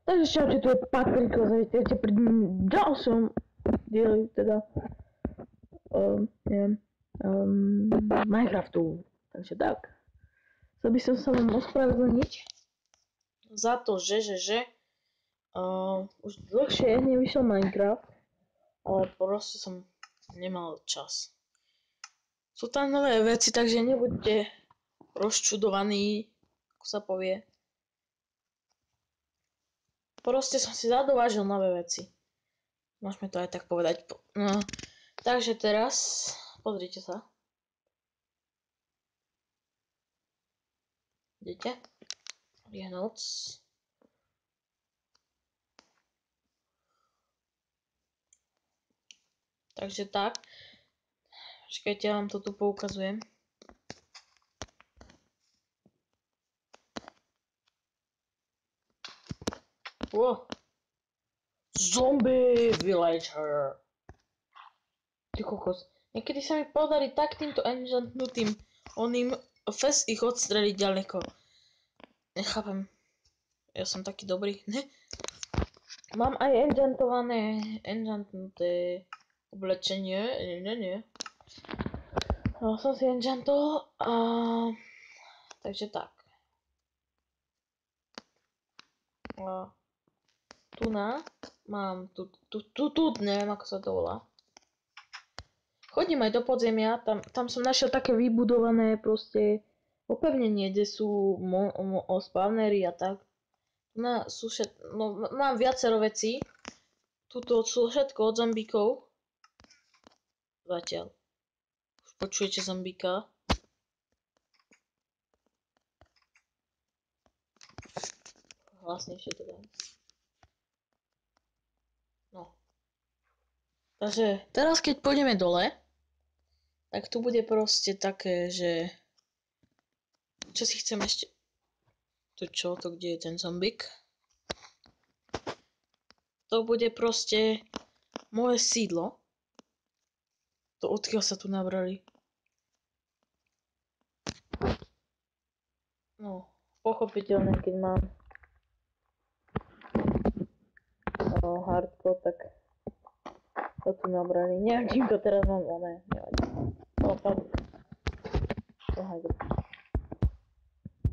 Takže čaute, tu je Patriko, zajistite pri ďalšom dieli, teda Minecraftu. Takže tak. Chcel by som sa vám ospravedlniť za to, že už dlhšie nevyšiel Minecraft, ale proste som nemal čas. Sú tam nové veci, takže nebuďte rozčudovaní, ako sa povie. Proste som si zadovážil nové veci. Môžeme to aj tak povedať. No, takže teraz, pozrite sa. Vidíte? Je noc. Takže tak. Počkajte, ja vám to tu poukazujem. Wow. Zombie villager. Ty kokos. Niekedy sa mi podarí tak týmto enchantnutým oným fest ich odstreliť ďaleko. Nechápem. Ja som taký dobrý, ne? Mám aj enchantnuté oblečenie. Nie. No, som si enchantol a... Takže tak. A... Tu mám tu, neviem ako sa to volá. Chodím aj do podzemia, tam som našiel také vybudované proste opevnenie, kde sú spawnery a tak. Sú mám viacero vecí. Tuto sú všetko od zombíkov. Zatiaľ. Už počujete zombíka. Hlasnejšie to dám. No. Takže teraz keď pôjdeme dole, tak tu bude proste také, že... Čo si chcem ešte... To čo? To kde je ten zombík? To bude proste moje sídlo. To odkiaľ sa tu nabrali. No, pochopiteľne, keď mám hardcore, tak to tu nabrali. Neviem, čím to teraz mám, ale nevadí.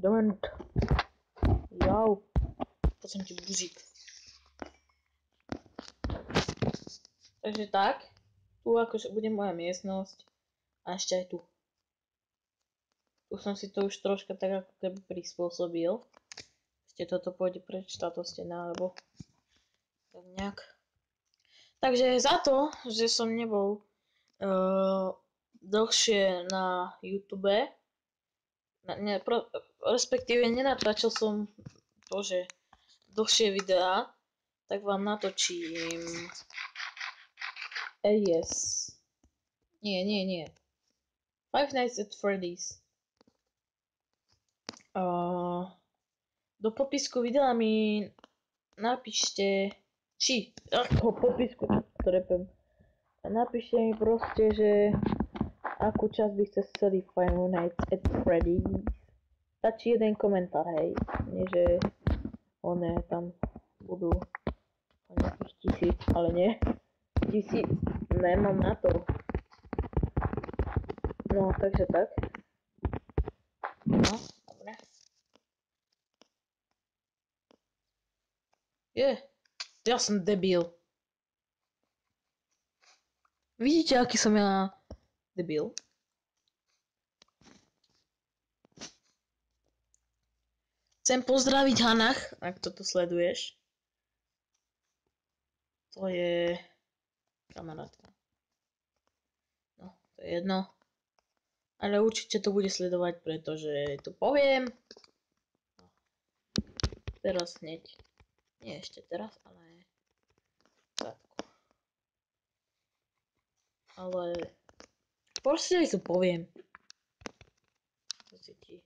Don't. Jau. To som ti bužík. Takže tak. Tu akože bude moja miestnosť. A ešte aj tu. Tu som si to už troška tak ako keby prispôsobil. Ešte toto pôjde preč, táto stena, alebo tak nejak. Takže za to, že som nebol dlhšie na YouTube, respektíve nenatáčal som to, že dlhšie videá, tak vám natočím yes. Nie. Five Nights at Freddy's. Do popisku videa mi napíšte popisku, napíšte mi proste, že akú časť by ste chceli Five Nights at Freddy's. Stačí jeden komentár, hej. Nie, že one tam budú nejakých 1000, ale nie. 1000, nemám na to. No, takže tak. No, dobre. Ja som debil. Vidíte, aký som ja debil? Chcem pozdraviť Hanach, ak toto sleduješ. To je kamarátka. No, to je jedno. Ale určite to bude sledovať, pretože to poviem. No. Teraz hneď. Nie ešte teraz, ale krátko. Ale proste to poviem. To si ti.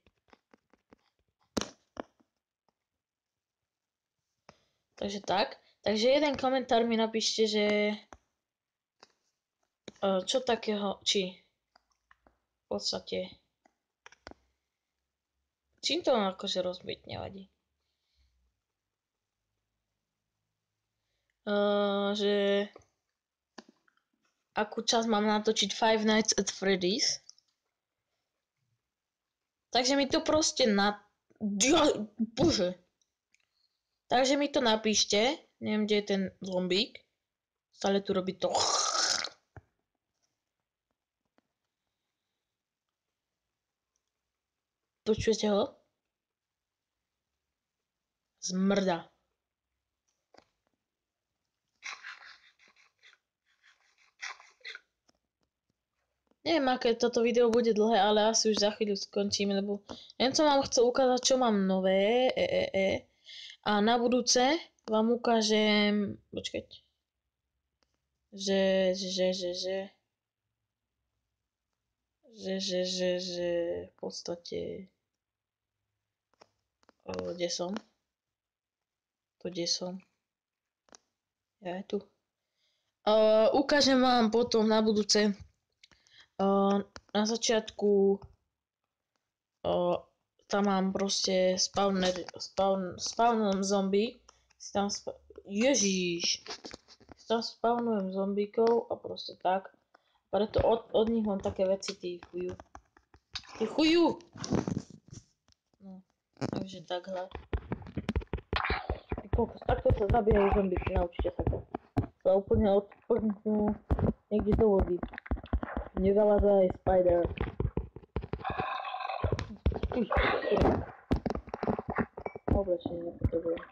Takže tak. Takže jeden komentár mi napíšte, že čo takého, či v podstate čím to akože rozbiť nevadí. že akú časť mám natočiť Five Nights at Freddy's. Takže mi to proste Bože. Takže mi to napíšte. Neviem, kde je ten zombík. Stále tu robí to. Počujete ho? Zmrda. Neviem, aké toto video bude dlhé, ale asi už za chvíľu skončím, lebo len som vám chcel ukázať, čo mám nové. A na budúce vám ukážem, počkať, že v podstate, kde som? To kde som? Ja tu. Ukážem vám potom na budúce. Na začiatku tam mám proste spawnujem zombie. Ježiš. Tam spawnujem zombíkov a proste tak. Preto od nich mám také veci, tí chujú. No, takže takhle. Takto sa zabíjajú zombíky, naučite sa to. Sa úplne odpornú niekde do vody. Nezalazaj, spider. Oblečenie nepotrebujem.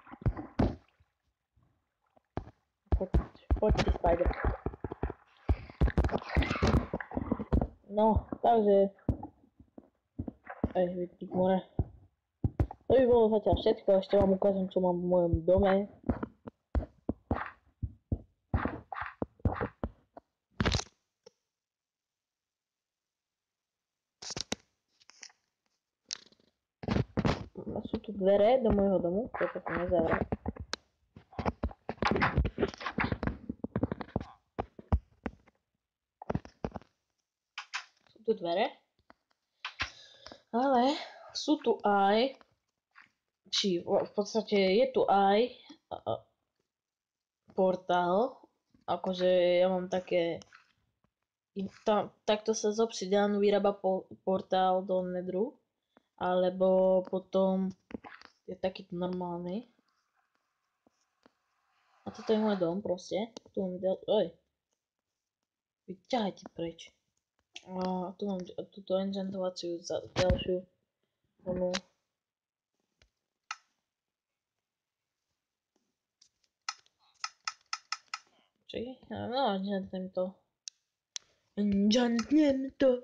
Poď si, spider. No, takže... Vidík more. To by bolo zatiaľ všetko, ešte vám ukážem, čo mám v mojom dome. Sú tu dvere do môjho domu, preto som nezavrel. Sú tu dvere. Ale sú tu aj, v podstate je tu aj portál, akože ja mám také, takto sa z obsidianu vyrába portál do nedru, alebo potom je takýto normálny. A toto je môj dom proste, tu mám vyťahajte preč. A tu mám túto enchantovaciu ďalšiu vlnu. Čakaj, no enchantnem to. Enchantnem to.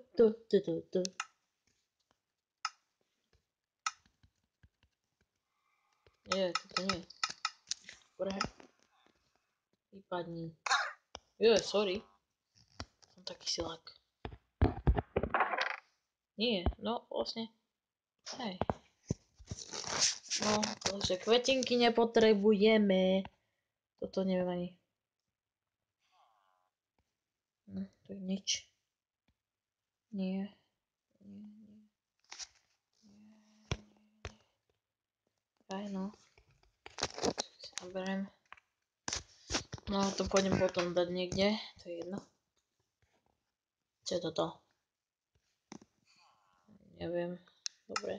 Nie, toto nie. Dobre. Vypadni. Sorry. Som taký silák. Nie, no vlastne. Hej. No, takže kvetinky nepotrebujeme. Toto neviem ani. No, to je nič. Nie. Aj no. Si naberiem. No, to pôjdem potom dať niekde. To je jedno. Čo je toto? Neviem. Dobre.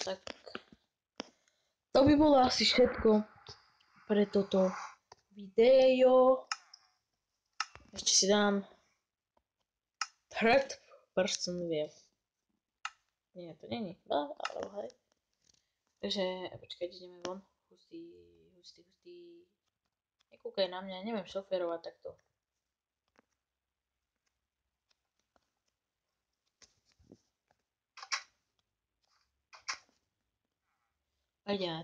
Tak. To by bolo asi všetko pre toto video. Ešte si dám third person view. Nie, to není. No, ale hej. Takže, počkajte, ideme von. Hustý. Nekúkaj na mňa, neviem šoferovať takto. A ja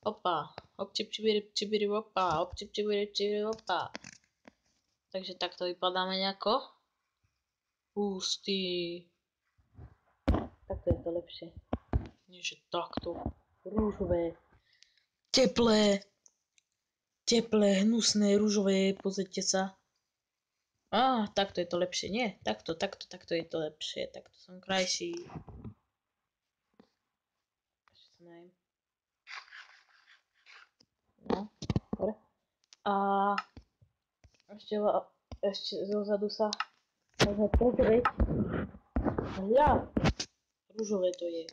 opa, občip-čibiri opa, občip-čibiri opa. Takže takto vypadáme nejako. Hustý. Takto je to lepšie. Nie, že takto. Rúžové. Teplé, hnusné, rúžové, pozrite sa. Takto je to lepšie, nie? Takto je to lepšie, takto som krajší. Ešte sa najem. No, dobre. A ešte zozadu sa môžeme pozrieť. Hľa! Rúžové to je.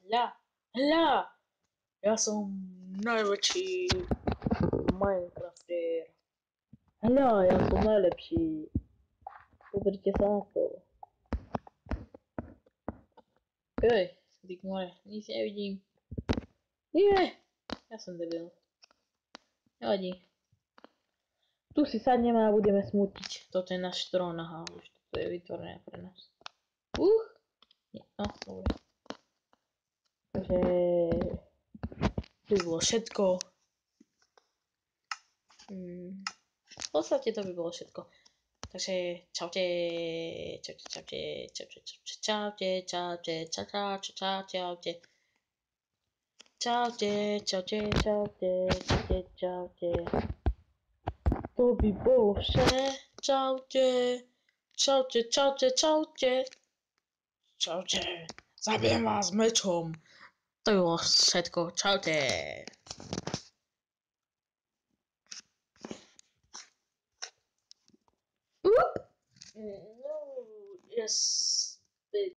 Hľa! Hľa! Ja som najväčší Minecrafter. Hľa, ja som najlepší. Pozrite sa na to. Dík more, nic nevidím. Nie! Ja som debil. Nevadí. Tu si sadneme a budeme smútiť. Toto je náš trón, aha, už toto je vytvorené pre nás. Nie, no, dobre. Takže... To by bolo všetko. V podstate to by bolo všetko. Takže čaute, čaute. To by bolo vše. Čaute. Zabijem vás mečom. To by bolo všetko. Čaute. No, yes.